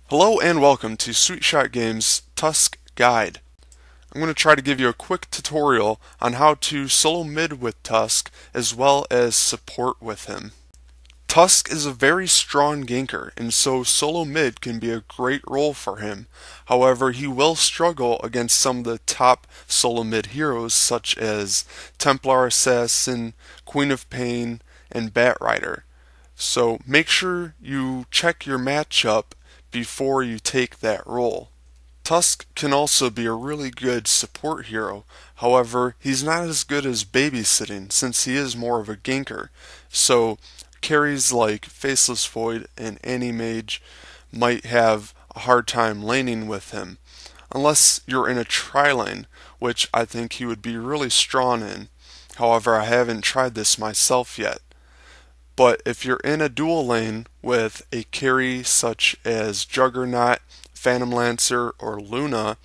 Hello and welcome to Sweet Shot Games Tusk Guide. I'm going to try to give you a quick tutorial on how to solo mid with Tusk as well as support with him. Tusk is a very strong ganker, and so solo mid can be a great role for him. However, he will struggle against some of the top solo mid heroes such as Templar Assassin, Queen of Pain, and Bat Rider. So make sure you check your matchup before you take that role. Tusk can also be a really good support hero. However, he's not as good as babysitting since he is more of a ganker. So carries like Faceless Void and Anti-Mage might have a hard time laning with him. Unless you're in a tri-lane, which I think he would be really strong in. However, I haven't tried this myself yet. But if you're in a dual lane with a carry such as Juggernaut, Phantom Lancer, or Luna,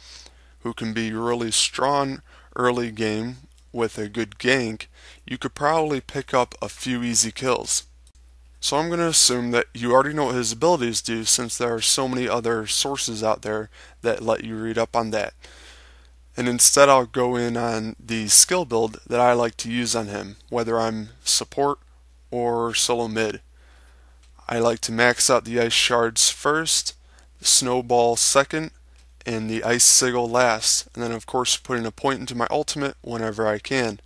who can be really strong early game with a good gank, you could probably pick up a few easy kills. So I'm going to assume that you already know what his abilities do since there are so many other sources out there that let you read up on that. And instead I'll go in on the skill build that I like to use on him, whether I'm support or solo mid. I like to max out the ice shards first, the snowball second, and the ice sigil last, and then of course putting a point into my ultimate whenever I can.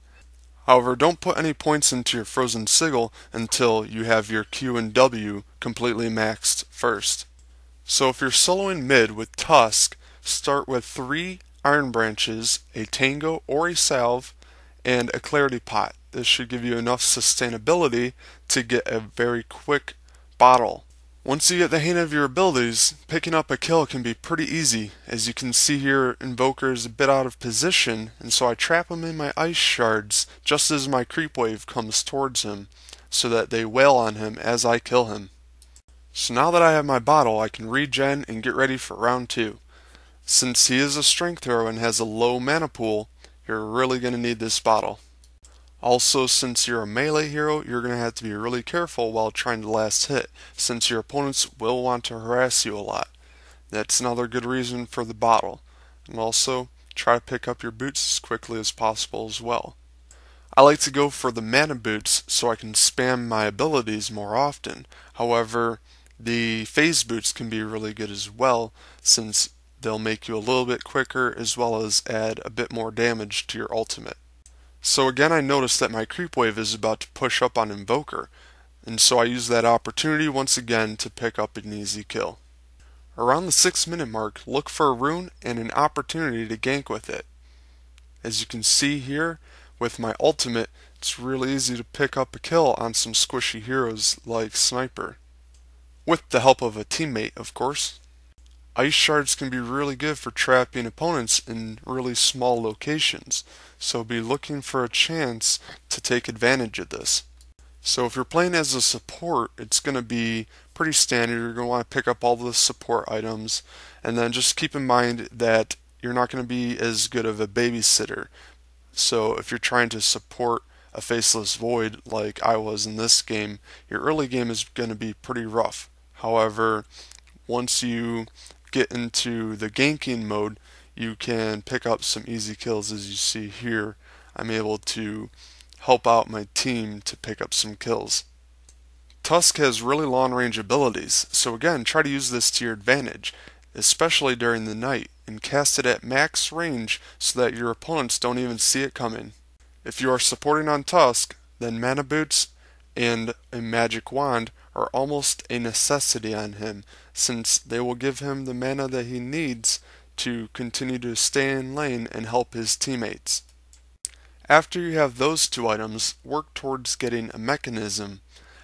However, don't put any points into your frozen sigil until you have your Q and W completely maxed first. So if you're soloing mid with Tusk, start with 3 Iron Branches, a Tango or a Salve, and a Clarity Pot. This should give you enough sustainability to get a very quick bottle. Once you get the hang of your abilities, picking up a kill can be pretty easy. As you can see here, Invoker is a bit out of position, and so I trap him in my ice shards just as my creep wave comes towards him, so that they wail on him as I kill him. So now that I have my bottle, I can regen and get ready for round 2. Since he is a strength hero and has a low mana pool, you're really going to need this bottle. Also, since you're a melee hero, you're going to have to be really careful while trying to last hit, since your opponents will want to harass you a lot. That's another good reason for the bottle. And also, try to pick up your boots as quickly as possible as well. I like to go for the mana boots so I can spam my abilities more often. However, the phase boots can be really good as well, since they'll make you a little bit quicker as well as add a bit more damage to your ultimate. So again, I noticed that my creep wave is about to push up on Invoker, and so I use that opportunity once again to pick up an easy kill. Around the 6-minute mark, look for a rune and an opportunity to gank with it. As you can see here, with my ultimate, it's really easy to pick up a kill on some squishy heroes like Sniper. With the help of a teammate, of course. Ice shards can be really good for trapping opponents in really small locations, so be looking for a chance to take advantage of this. So if you're playing as a support, it's going to be pretty standard. You're going to want to pick up all the support items, and then just keep in mind that you're not going to be as good of a babysitter. So if you're trying to support a Faceless Void like I was in this game, your early game is going to be pretty rough. However, once you get into the ganking mode, you can pick up some easy kills. As you see here, I'm able to help out my team to pick up some kills. Tusk has really long range abilities, so again, try to use this to your advantage, especially during the night, and cast it at max range so that your opponents don't even see it coming. If you are supporting on Tusk, then mana boots and a magic wand are almost a necessity on him, since they will give him the mana that he needs to continue to stay in lane and help his teammates. After you have those 2 items, work towards getting a mechanism,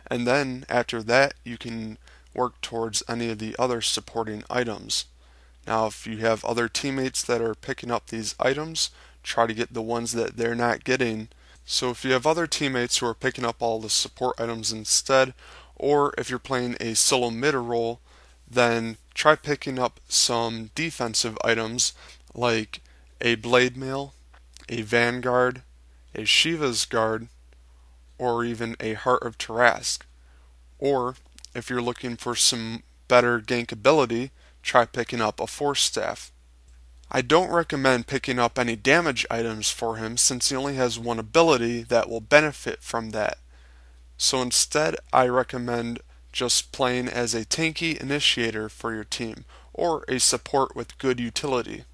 and then after that you can work towards any of the other supporting items. Now if you have other teammates that are picking up these items, try to get the ones that they're not getting. So if you have other teammates who are picking up all the support items instead, or if you're playing a solo mid role, then try picking up some defensive items like a Blade Mail, a Vanguard, a Shiva's Guard, or even a Heart of Tarask. Or if you're looking for some better gank ability, try picking up a Force Staff. I don't recommend picking up any damage items for him since he only has one ability that will benefit from that. So instead, I recommend just playing as a tanky initiator for your team, or a support with good utility.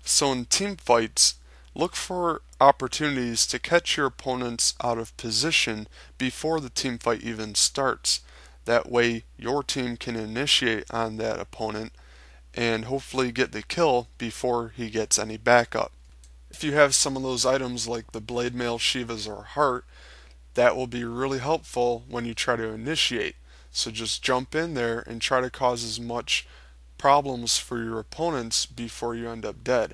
So in team fights, look for opportunities to catch your opponents out of position before the team fight even starts. That way your team can initiate on that opponent and hopefully get the kill before he gets any backup. If you have some of those items like the Blade Mail, Shivas, or Heart, that will be really helpful when you try to initiate. So just jump in there and try to cause as much problems for your opponents before you end up dead.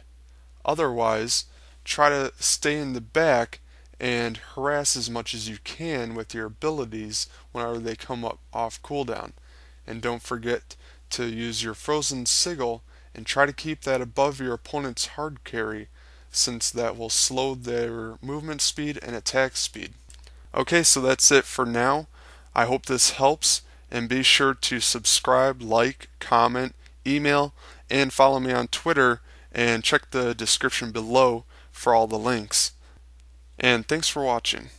Otherwise, try to stay in the back and harass as much as you can with your abilities whenever they come up off cooldown. And don't forget to use your Frozen Sigil and try to keep that above your opponent's hard carry, since that will slow their movement speed and attack speed. Okay, so that's it for now. I hope this helps, and be sure to subscribe, like, comment, email, and follow me on Twitter, and check the description below for all the links. And thanks for watching.